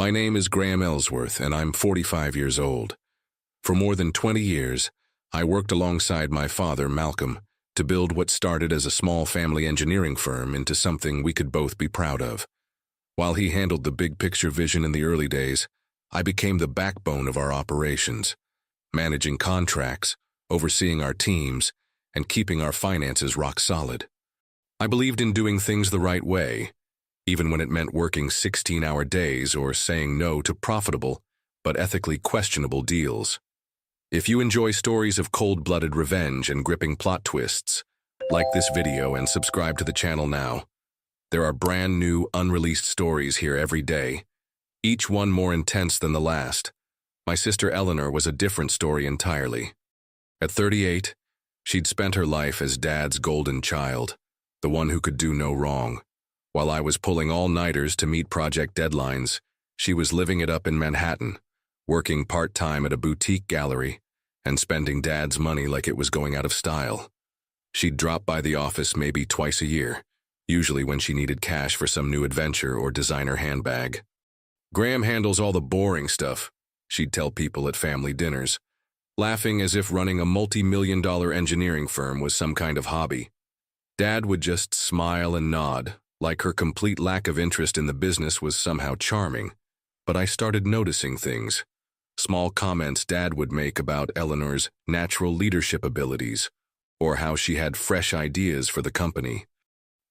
My name is Graham Ellsworth, and I'm 45 years old. For more than 20 years, I worked alongside my father, Malcolm, to build what started as a small family engineering firm into something we could both be proud of. While he handled the big-picture vision in the early days, I became the backbone of our operations, managing contracts, overseeing our teams, and keeping our finances rock solid. I believed in doing things the right way, even when it meant working 16-hour days or saying no to profitable but ethically questionable deals. If you enjoy stories of cold-blooded revenge and gripping plot twists, like this video and subscribe to the channel now. There are brand new, unreleased stories here every day, each one more intense than the last. My sister Eleanor was a different story entirely. At 38, she'd spent her life as Dad's golden child, the one who could do no wrong. While I was pulling all-nighters to meet project deadlines, she was living it up in Manhattan, working part-time at a boutique gallery, and spending Dad's money like it was going out of style. She'd drop by the office maybe twice a year, usually when she needed cash for some new adventure or designer handbag. "Graham handles all the boring stuff," she'd tell people at family dinners, laughing as if running a multi-million-dollar engineering firm was some kind of hobby. Dad would just smile and nod, like her complete lack of interest in the business was somehow charming. But I started noticing things. Small comments Dad would make about Eleanor's natural leadership abilities, or how she had fresh ideas for the company.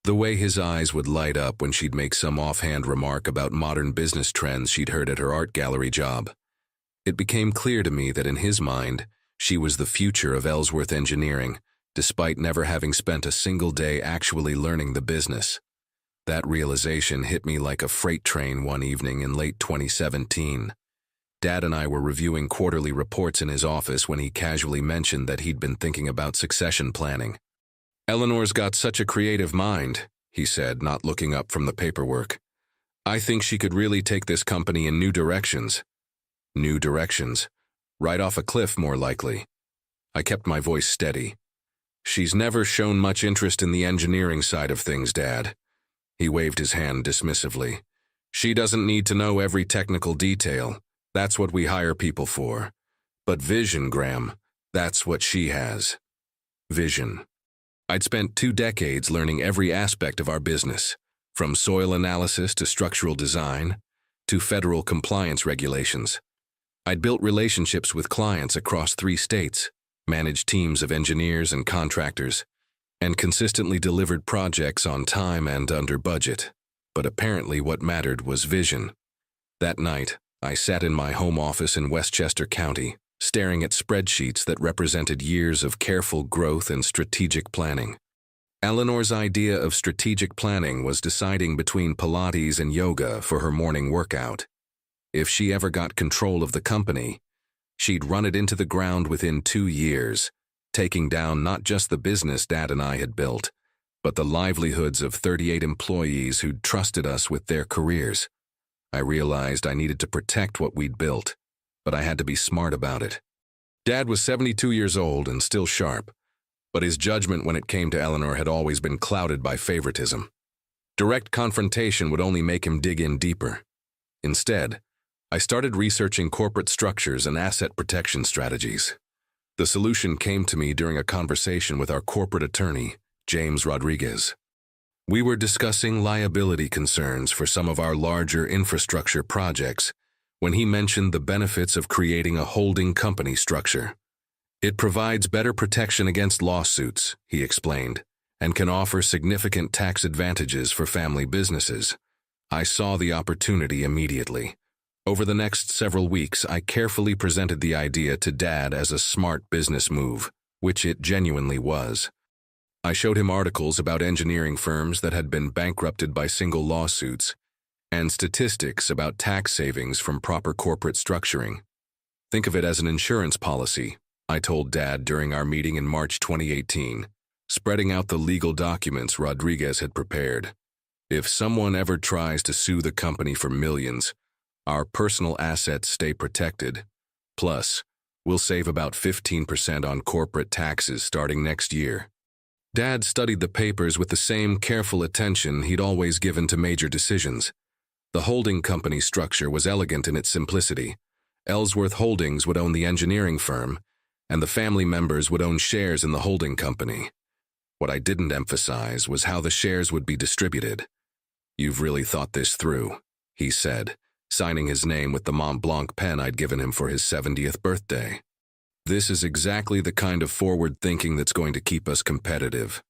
The way his eyes would light up when she'd make some offhand remark about modern business trends she'd heard at her art gallery job. It became clear to me that in his mind, she was the future of Ellsworth engineering, despite never having spent a single day actually learning the business. That realization hit me like a freight train one evening in late 2017. Dad and I were reviewing quarterly reports in his office when he casually mentioned that he'd been thinking about succession planning. "Eleanor's got such a creative mind," he said, not looking up from the paperwork. "I think she could really take this company in new directions." New directions? Right off a cliff, more likely. I kept my voice steady. "She's never shown much interest in the engineering side of things, Dad." He waved his hand dismissively. "She doesn't need to know every technical detail. That's what we hire people for. But vision, Graham, that's what she has." Vision. I'd spent 2 decades learning every aspect of our business, from soil analysis to structural design, to federal compliance regulations. I'd built relationships with clients across 3 states, managed teams of engineers and contractors, and consistently delivered projects on time and under budget. But apparently what mattered was vision. That night, I sat in my home office in Westchester County, staring at spreadsheets that represented years of careful growth and strategic planning. Eleanor's idea of strategic planning was deciding between Pilates and yoga for her morning workout. If she ever got control of the company, she'd run it into the ground within 2 years, taking down not just the business Dad and I had built, but the livelihoods of 38 employees who'd trusted us with their careers. I realized I needed to protect what we'd built, but I had to be smart about it. Dad was 72 years old and still sharp, but his judgment when it came to Eleanor had always been clouded by favoritism. Direct confrontation would only make him dig in deeper. Instead, I started researching corporate structures and asset protection strategies. The solution came to me during a conversation with our corporate attorney, James Rodriguez. We were discussing liability concerns for some of our larger infrastructure projects when he mentioned the benefits of creating a holding company structure. "It provides better protection against lawsuits," he explained, "and can offer significant tax advantages for family businesses." I saw the opportunity immediately. Over the next several weeks, I carefully presented the idea to Dad as a smart business move, which it genuinely was. I showed him articles about engineering firms that had been bankrupted by single lawsuits, and statistics about tax savings from proper corporate structuring. "Think of it as an insurance policy," I told Dad during our meeting in March 2018, spreading out the legal documents Rodriguez had prepared. "If someone ever tries to sue the company for millions, our personal assets stay protected. Plus, we'll save about 15% on corporate taxes starting next year." Dad studied the papers with the same careful attention he'd always given to major decisions. The holding company structure was elegant in its simplicity. Ellsworth Holdings would own the engineering firm, and the family members would own shares in the holding company. What I didn't emphasize was how the shares would be distributed. "You've really thought this through," he said, signing his name with the Mont Blanc pen I'd given him for his 70th birthday. "This is exactly the kind of forward thinking that's going to keep us competitive."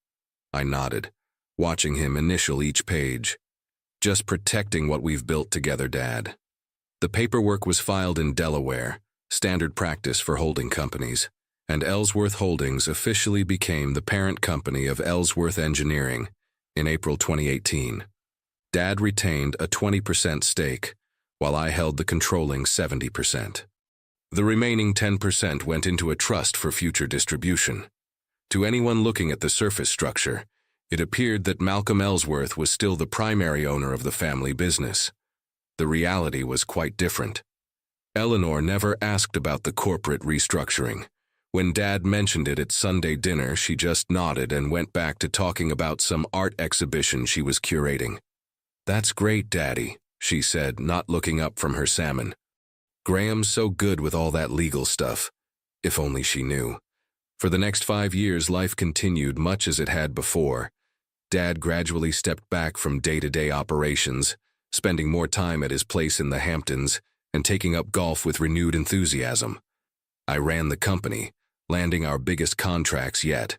I nodded, watching him initial each page. "Just protecting what we've built together, Dad." The paperwork was filed in Delaware, standard practice for holding companies, and Ellsworth Holdings officially became the parent company of Ellsworth Engineering in April 2018. Dad retained a 20% stake, while I held the controlling 70%. The remaining 10% went into a trust for future distribution. To anyone looking at the surface structure, it appeared that Malcolm Ellsworth was still the primary owner of the family business. The reality was quite different. Eleanor never asked about the corporate restructuring. When Dad mentioned it at Sunday dinner, she just nodded and went back to talking about some art exhibition she was curating. "That's great, Daddy," she said, not looking up from her salmon. "Graham's so good with all that legal stuff." If only she knew. For the next 5 years, life continued much as it had before. Dad gradually stepped back from day-to-day operations, spending more time at his place in the Hamptons and taking up golf with renewed enthusiasm. I ran the company, landing our biggest contracts yet,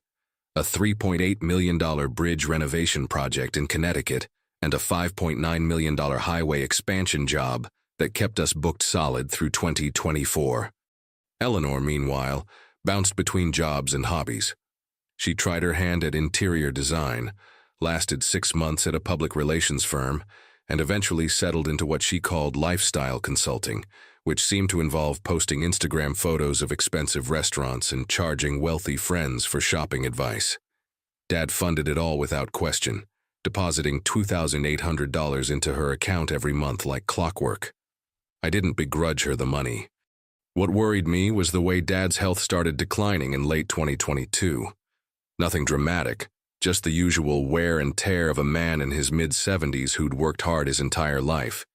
a $3.8 million bridge renovation project in Connecticut and a $5.9 million highway expansion job that kept us booked solid through 2024. Eleanor, meanwhile, bounced between jobs and hobbies. She tried her hand at interior design, lasted 6 months at a public relations firm, and eventually settled into what she called lifestyle consulting, which seemed to involve posting Instagram photos of expensive restaurants and charging wealthy friends for shopping advice. Dad funded it all without question, depositing $2,800 into her account every month like clockwork. I didn't begrudge her the money. What worried me was the way Dad's health started declining in late 2022. Nothing dramatic, just the usual wear and tear of a man in his mid-70s who'd worked hard his entire life.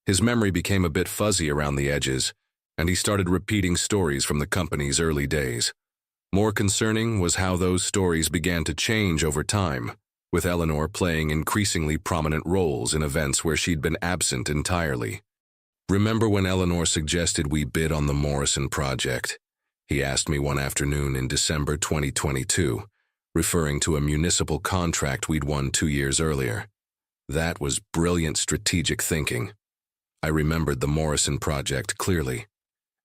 His memory became a bit fuzzy around the edges, and he started repeating stories from the company's early days. More concerning was how those stories began to change over time, with Eleanor playing increasingly prominent roles in events where she'd been absent entirely. "Remember when Eleanor suggested we bid on the Morrison project?" he asked me one afternoon in December 2022, referring to a municipal contract we'd won 2 years earlier. That was brilliant strategic thinking. I remembered the Morrison project clearly.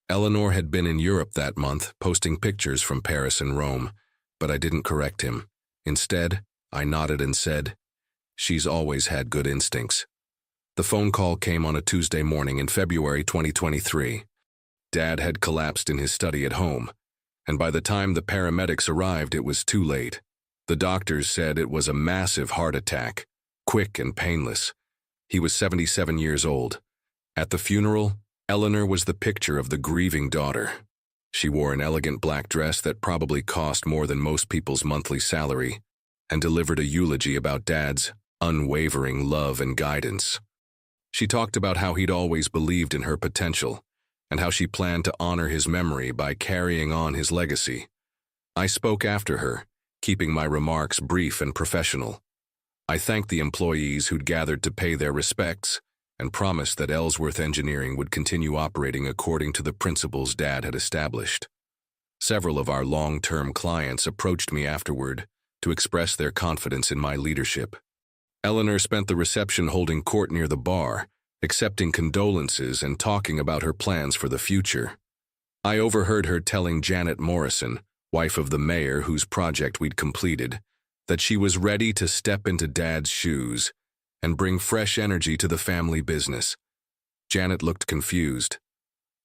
Eleanor had been in Europe that month, posting pictures from Paris and Rome, but I didn't correct him. Instead, I nodded and said, "She's always had good instincts." The phone call came on a Tuesday morning in February 2023. Dad had collapsed in his study at home, and by the time the paramedics arrived, it was too late. The doctors said it was a massive heart attack, quick and painless. He was 77 years old. At the funeral, Eleanor was the picture of the grieving daughter. She wore an elegant black dress that probably cost more than most people's monthly salary, and delivered a eulogy about Dad's unwavering love and guidance. She talked about how he'd always believed in her potential, and how she planned to honor his memory by carrying on his legacy. I spoke after her, keeping my remarks brief and professional. I thanked the employees who'd gathered to pay their respects, and promised that Ellsworth Engineering would continue operating according to the principles Dad had established. Several of our long-term clients approached me afterward to express their confidence in my leadership. Eleanor spent the reception holding court near the bar, accepting condolences and talking about her plans for the future. I overheard her telling Janet Morrison, wife of the mayor whose project we'd completed, that she was ready to step into Dad's shoes and bring fresh energy to the family business. Janet looked confused.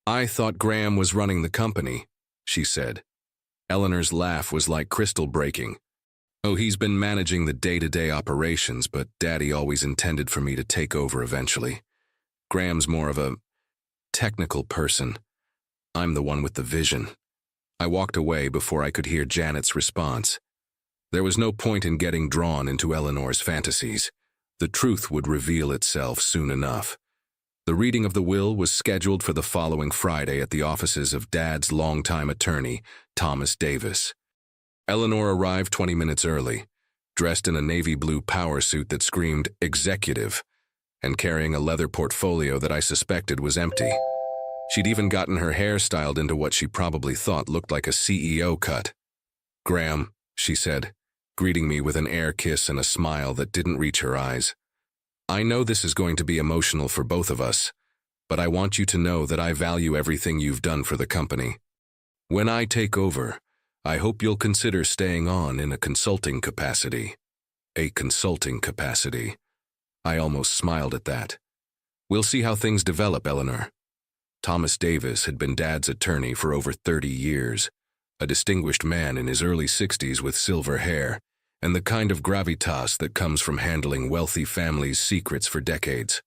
"I thought Graham was running the company," she said. Eleanor's laugh was like crystal breaking. "Oh, he's been managing the day-to-day operations, but Daddy always intended for me to take over eventually. Graham's more of a technical person. I'm the one with the vision." I walked away before I could hear Janet's response. There was no point in getting drawn into Eleanor's fantasies. The truth would reveal itself soon enough. The reading of the will was scheduled for the following Friday at the offices of Dad's longtime attorney, Thomas Davis. Eleanor arrived 20 minutes early, dressed in a navy blue power suit that screamed executive, and carrying a leather portfolio that I suspected was empty. She'd even gotten her hair styled into what she probably thought looked like a CEO cut. "Graham," she said, greeting me with an air kiss and a smile that didn't reach her eyes. "I know this is going to be emotional for both of us, but I want you to know that I value everything you've done for the company. When I take over, I hope you'll consider staying on in a consulting capacity." A consulting capacity. I almost smiled at that. "We'll see how things develop, Eleanor." Thomas Davis had been Dad's attorney for over 30 years, a distinguished man in his early 60s with silver hair, and the kind of gravitas that comes from handling wealthy families' secrets for decades.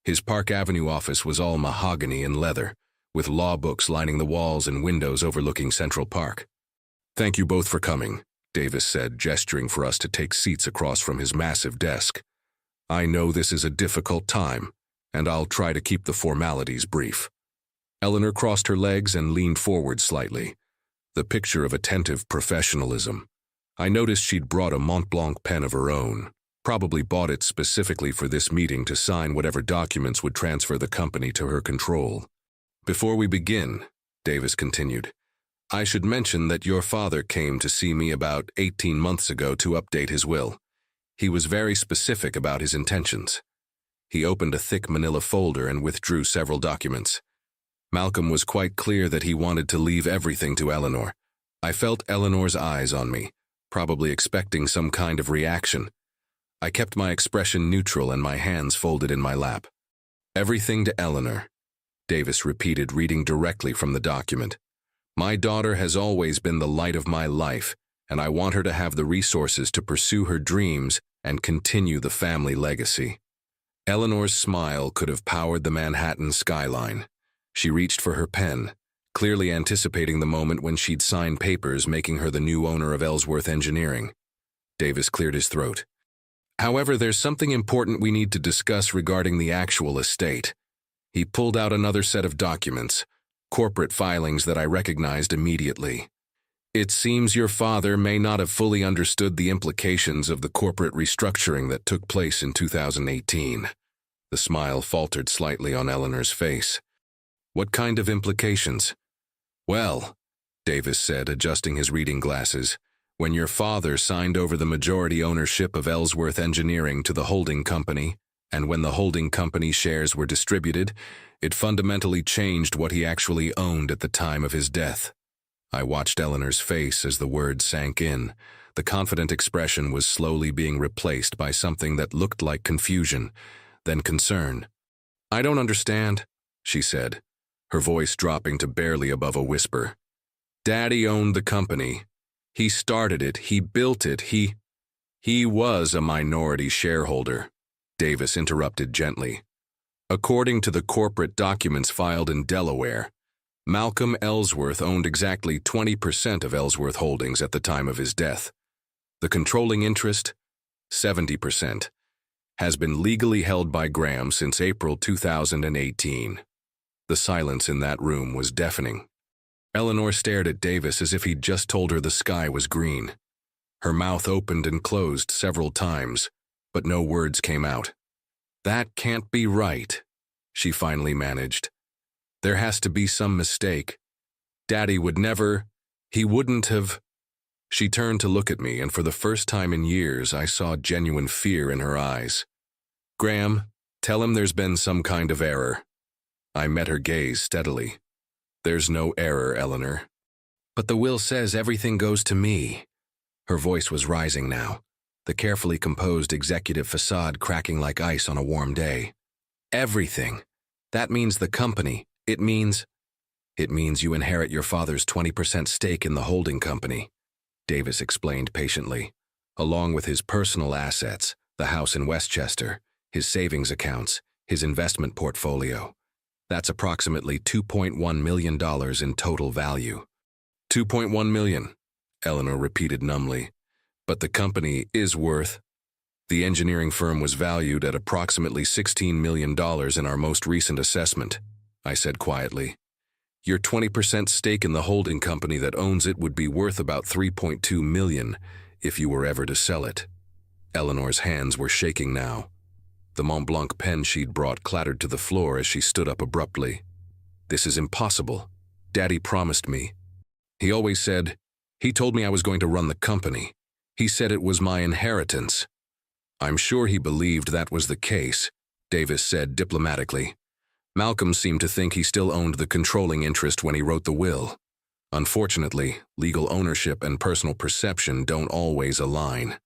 His Park Avenue office was all mahogany and leather, with law books lining the walls and windows overlooking Central Park. "Thank you both for coming," Davis said, gesturing for us to take seats across from his massive desk. "I know this is a difficult time, and I'll try to keep the formalities brief." Eleanor crossed her legs and leaned forward slightly, the picture of attentive professionalism. I noticed she'd brought a Mont Blanc pen of her own, probably bought it specifically for this meeting to sign whatever documents would transfer the company to her control. "Before we begin," Davis continued, "I should mention that your father came to see me about 18 months ago to update his will. He was very specific about his intentions." He opened a thick manila folder and withdrew several documents. Malcolm was quite clear that he wanted to leave everything to Eleanor. I felt Eleanor's eyes on me, probably expecting some kind of reaction. I kept my expression neutral and my hands folded in my lap. "Everything to Eleanor," Davis repeated, reading directly from the document. "My daughter has always been the light of my life, and I want her to have the resources to pursue her dreams and continue the family legacy." Eleanor's smile could have powered the Manhattan skyline. She reached for her pen, clearly anticipating the moment when she'd sign papers making her the new owner of Ellsworth Engineering. Davis cleared his throat. "However, there's something important we need to discuss regarding the actual estate." He pulled out another set of documents, corporate filings that I recognized immediately. "It seems your father may not have fully understood the implications of the corporate restructuring that took place in 2018. The smile faltered slightly on Eleanor's face. "What kind of implications?" "Well," Davis said, adjusting his reading glasses, "when your father signed over the majority ownership of Ellsworth Engineering to the holding company, and when the holding company shares were distributed, it fundamentally changed what he actually owned at the time of his death." I watched Eleanor's face as the words sank in. The confident expression was slowly being replaced by something that looked like confusion, then concern. "I don't understand," she said, her voice dropping to barely above a whisper. "Daddy owned the company. He started it, he built it, he was a minority shareholder," Davis interrupted gently. "According to the corporate documents filed in Delaware, Malcolm Ellsworth owned exactly 20% of Ellsworth Holdings at the time of his death. The controlling interest, 70%, has been legally held by Graham since April 2018. The silence in that room was deafening. Eleanor stared at Davis as if he'd just told her the sky was green. Her mouth opened and closed several times, but no words came out. "That can't be right," she finally managed. "There has to be some mistake. Daddy would never, he wouldn't have." She turned to look at me, and for the first time in years, I saw genuine fear in her eyes. "Graham, tell him there's been some kind of error." I met her gaze steadily. "There's no error, Eleanor." "But the will says everything goes to me." Her voice was rising now, the carefully composed executive facade cracking like ice on a warm day. "Everything. That means the company. It means you inherit your father's 20% stake in the holding company," Davis explained patiently, "along with his personal assets, the house in Westchester, his savings accounts, his investment portfolio. That's approximately $2.1 million in total value." $2.1 million, Eleanor repeated numbly. "But the company is worth..." The engineering firm was valued at approximately $16 million in our most recent assessment, I said quietly. Your 20% stake in the holding company that owns it would be worth about $3.2 million if you were ever to sell it. Eleanor's hands were shaking now. The Mont Blanc pen she'd brought clattered to the floor as she stood up abruptly. This is impossible. Daddy promised me. He always said, he told me I was going to run the company. He said it was my inheritance. I'm sure he believed that was the case, Davis said diplomatically. Malcolm seemed to think he still owned the controlling interest when he wrote the will. Unfortunately, legal ownership and personal perception don't always align.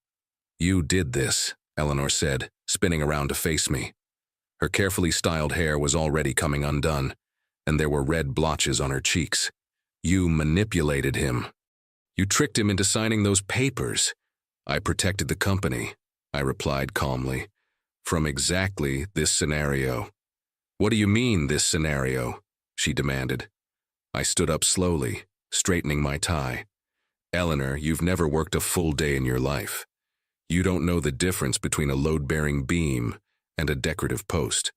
You did this, Eleanor said, spinning around to face me. Her carefully styled hair was already coming undone, and there were red blotches on her cheeks. You manipulated him. You tricked him into signing those papers. I protected the company, I replied calmly, from exactly this scenario. What do you mean, this scenario? She demanded. I stood up slowly, straightening my tie. Eleanor, you've never worked a full day in your life. You don't know the difference between a load-bearing beam and a decorative post.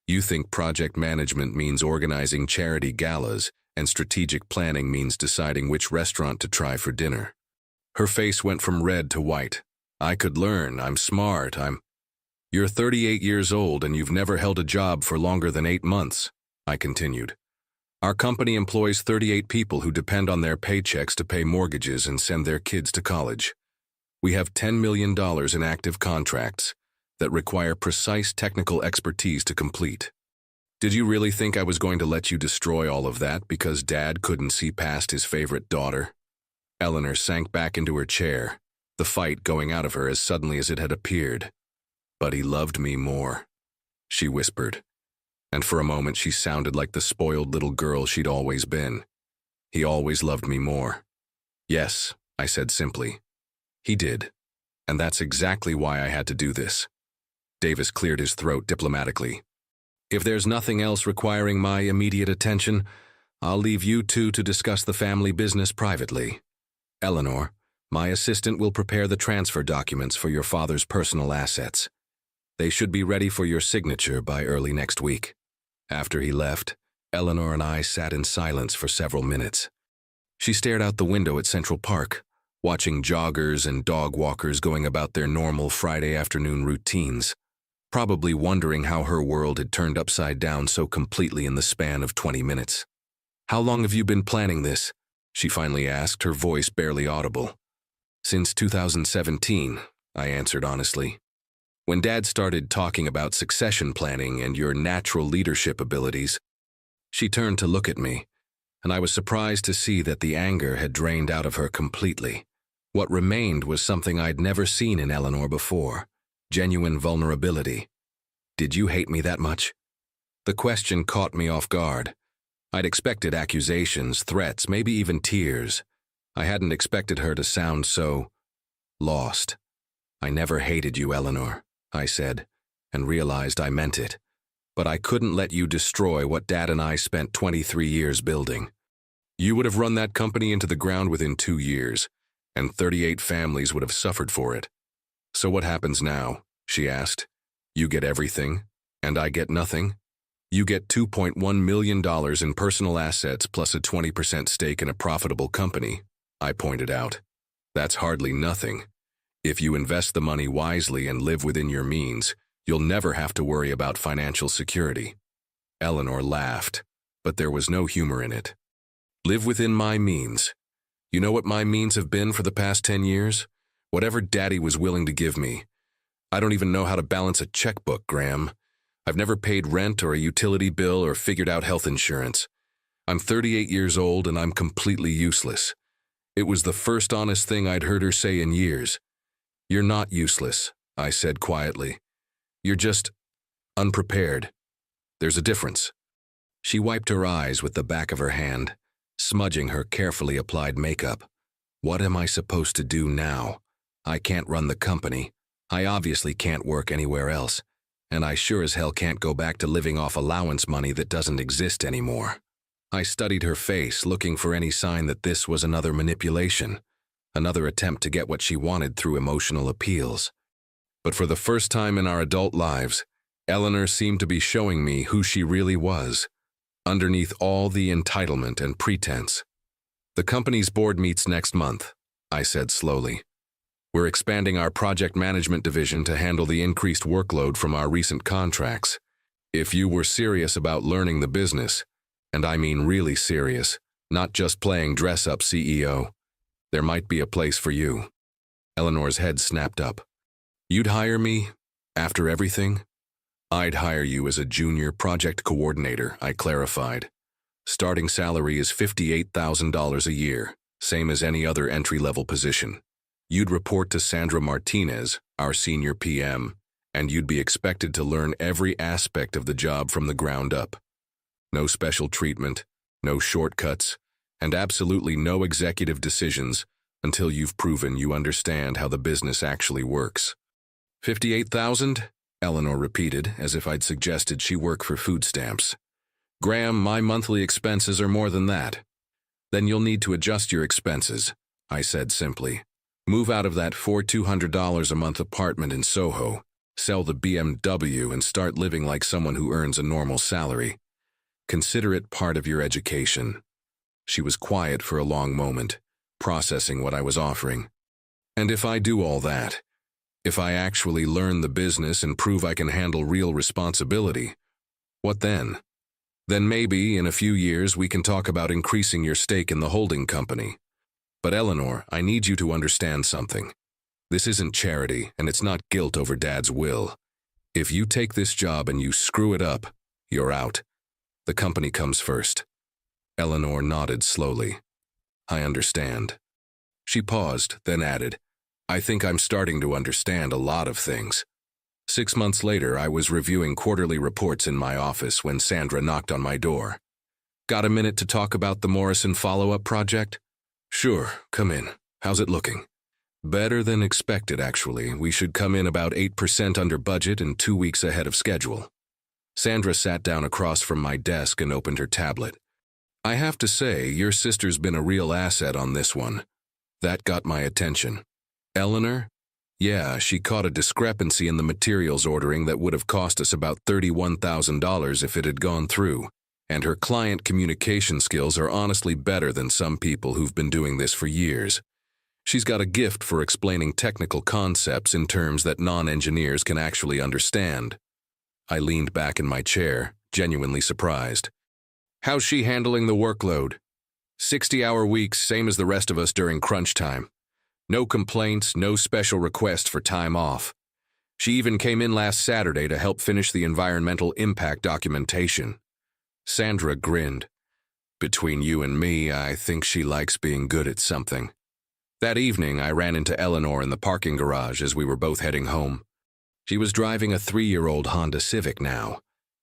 You think project management means organizing charity galas and strategic planning means deciding which restaurant to try for dinner. Her face went from red to white. I could learn. I'm smart. You're 38 years old and you've never held a job for longer than 8 months, I continued. Our company employs 38 people who depend on their paychecks to pay mortgages and send their kids to college. We have $10 million in active contracts that require precise technical expertise to complete. Did you really think I was going to let you destroy all of that because Dad couldn't see past his favorite daughter? Eleanor sank back into her chair, the fight going out of her as suddenly as it had appeared. But he loved me more, she whispered, and for a moment she sounded like the spoiled little girl she'd always been. He always loved me more. Yes, I said simply. He did, and that's exactly why I had to do this. Davis cleared his throat diplomatically. If there's nothing else requiring my immediate attention, I'll leave you two to discuss the family business privately. Eleanor, my assistant will prepare the transfer documents for your father's personal assets. They should be ready for your signature by early next week. After he left, Eleanor and I sat in silence for several minutes. She stared out the window at Central Park, watching joggers and dog walkers going about their normal Friday afternoon routines, probably wondering how her world had turned upside down so completely in the span of 20 minutes. How long have you been planning this? She finally asked, her voice barely audible. Since 2017, I answered honestly. When Dad started talking about succession planning and your natural leadership abilities, she turned to look at me, and I was surprised to see that the anger had drained out of her completely. What remained was something I'd never seen in Eleanor before, genuine vulnerability. Did you hate me that much? The question caught me off guard. I'd expected accusations, threats, maybe even tears. I hadn't expected her to sound so lost. I never hated you, Eleanor, I said, and realized I meant it. But I couldn't let you destroy what Dad and I spent 23 years building. You would have run that company into the ground within 2 years, and 38 families would have suffered for it. So what happens now? She asked. You get everything, and I get nothing? You get $2.1 million in personal assets plus a 20% stake in a profitable company, I pointed out. That's hardly nothing. If you invest the money wisely and live within your means, you'll never have to worry about financial security. Eleanor laughed, but there was no humor in it. Live within my means. You know what my means have been for the past 10 years? Whatever Daddy was willing to give me. I don't even know how to balance a checkbook, Graham. I've never paid rent or a utility bill or figured out health insurance. I'm 38 years old and I'm completely useless. It was the first honest thing I'd heard her say in years. You're not useless, I said quietly. You're just unprepared. There's a difference. She wiped her eyes with the back of her hand, smudging her carefully applied makeup. What am I supposed to do now? I can't run the company. I obviously can't work anywhere else. And I sure as hell can't go back to living off allowance money that doesn't exist anymore. I studied her face, looking for any sign that this was another manipulation, another attempt to get what she wanted through emotional appeals. But for the first time in our adult lives, Eleanor seemed to be showing me who she really was, underneath all the entitlement and pretense. "The company's board meets next month," I said slowly. "We're expanding our project management division to handle the increased workload from our recent contracts. If you were serious about learning the business, and I mean really serious, not just playing dress-up CEO, there might be a place for you." Eleanor's head snapped up. "You'd hire me after everything?" "I'd hire you as a junior project coordinator," I clarified. "Starting salary is $58,000 a year, same as any other entry-level position. You'd report to Sandra Martinez, our senior PM, and you'd be expected to learn every aspect of the job from the ground up. No special treatment, no shortcuts, and absolutely no executive decisions until you've proven you understand how the business actually works." "58,000? Eleanor repeated, as if I'd suggested she work for food stamps. "Graham, my monthly expenses are more than that." "Then you'll need to adjust your expenses," I said simply. "Move out of that $4,200 a month apartment in Soho, sell the BMW, and start living like someone who earns a normal salary. Consider it part of your education." She was quiet for a long moment, processing what I was offering. "And if I do all that, if I actually learn the business and prove I can handle real responsibility, what then? Then maybe in a few years we can talk about increasing your stake in the holding company. But Eleanor, I need you to understand something. This isn't charity, and it's not guilt over Dad's will. If you take this job and you screw it up, you're out. The company comes first." Eleanor nodded slowly. "I understand." She paused, then added, "I think I'm starting to understand a lot of things." 6 months later, I was reviewing quarterly reports in my office when Sandra knocked on my door. "Got a minute to talk about the Morrison follow-up project?" "Sure, come in. How's it looking?" "Better than expected, actually. We should come in about 8% under budget and 2 weeks ahead of schedule." Sandra sat down across from my desk and opened her tablet. "I have to say, your sister's been a real asset on this one." That got my attention. "Eleanor?" "Yeah, she caught a discrepancy in the materials ordering that would have cost us about $31,000 if it had gone through, and her client communication skills are honestly better than some people who've been doing this for years. She's got a gift for explaining technical concepts in terms that non-engineers can actually understand." I leaned back in my chair, genuinely surprised. "How's she handling the workload?" 60-hour weeks, same as the rest of us during crunch time. No complaints, no special request for time off. She even came in last Saturday to help finish the environmental impact documentation." Sandra grinned. "Between you and me, I think she likes being good at something." That evening, I ran into Eleanor in the parking garage as we were both heading home. She was driving a 3-year-old Honda Civic now,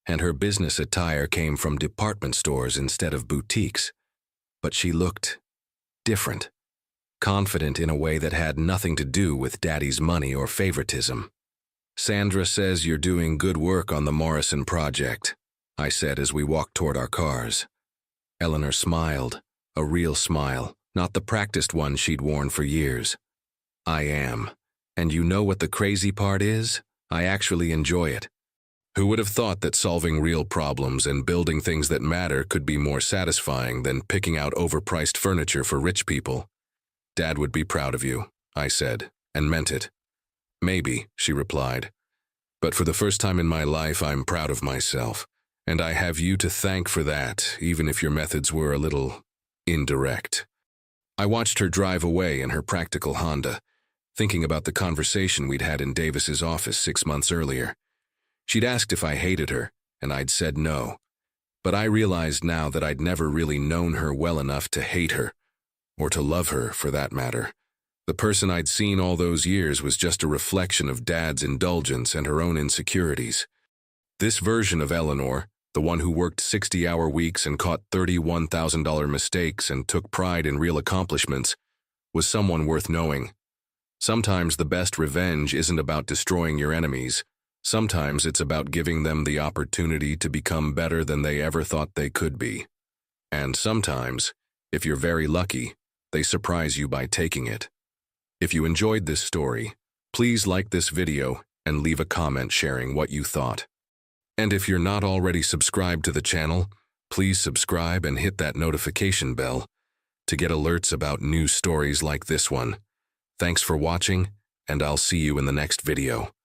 and her business attire came from department stores instead of boutiques. But she looked different. Confident in a way that had nothing to do with Daddy's money or favoritism. "Sandra says you're doing good work on the Morrison project," I said as we walked toward our cars. Eleanor smiled, a real smile, not the practiced one she'd worn for years. "I am. And you know what the crazy part is? I actually enjoy it. Who would have thought that solving real problems and building things that matter could be more satisfying than picking out overpriced furniture for rich people?" "Dad would be proud of you," I said, and meant it. "Maybe," she replied. "But for the first time in my life, I'm proud of myself, and I have you to thank for that, even if your methods were a little indirect." I watched her drive away in her practical Honda, thinking about the conversation we'd had in Davis's office 6 months earlier. She'd asked if I hated her, and I'd said no. But I realized now that I'd never really known her well enough to hate her, or to love her, for that matter. The person I'd seen all those years was just a reflection of Dad's indulgence and her own insecurities. This version of Eleanor, the one who worked 60-hour weeks and caught $31,000 mistakes and took pride in real accomplishments, was someone worth knowing. Sometimes the best revenge isn't about destroying your enemies. Sometimes it's about giving them the opportunity to become better than they ever thought they could be. And sometimes, if you're very lucky, they surprise you by taking it. If you enjoyed this story, please like this video and leave a comment sharing what you thought. And if you're not already subscribed to the channel, please subscribe and hit that notification bell to get alerts about new stories like this one. Thanks for watching, and I'll see you in the next video.